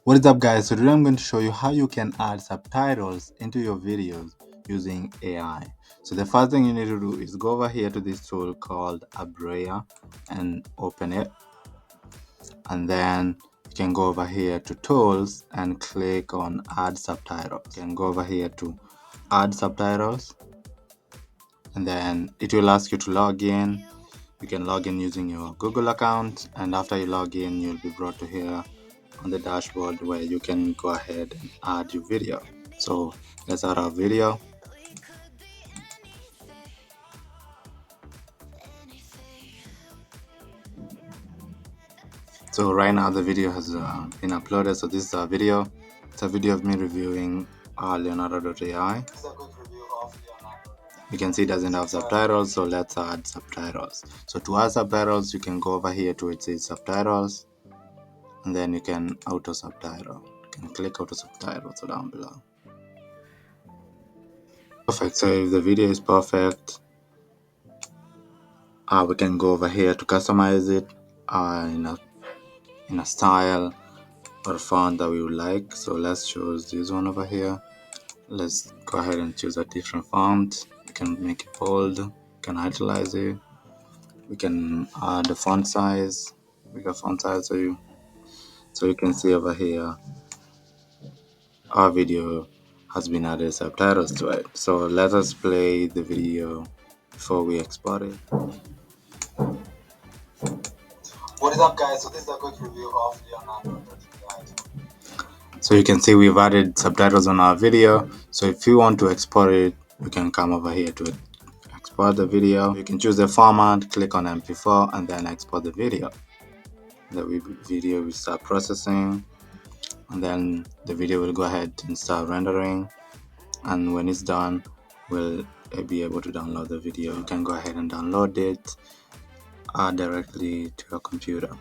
What is up, guys? So today I'm going to show you how you can add subtitles into your videos using AI. So the first thing you need to do is go over here to this tool called Abraia and open it, and then you can go over here to tools and click on add subtitles. You can go over here to add subtitles, and then it will ask you to log in. You can log in using your Google account, and after you log in you'll be brought to here on the dashboard where you can go ahead and add your video. So let's add our video. So right now the video has been uploaded. So this is our video. It's a video of me reviewing Leonardo.ai. You can see it doesn't have subtitles, so let's add subtitles. So to add subtitles, you can go over here to it says subtitles, and then you can auto subtitle. You can click auto subtitle, so down below. Perfect. So if the video is perfect, we can go over here to customize it in a style or font that we would like. So let's choose this one over here. Let's go ahead and choose a different font. We can make it bold, we can italize it, we can add the font size, bigger font size, so you can see over here our video has been added subtitles to it. So let us play the video before we export it. What is up, guys? So this is a quick review of Leonardo. So you can see we've added subtitles on our video. So if you want to export it, you can come over here to export the video. You can choose the format, click on MP4, and then export the video. The video will start processing, and then the video will go ahead and start rendering. And when it's done, we'll be able to download the video. You can go ahead and download it directly to your computer.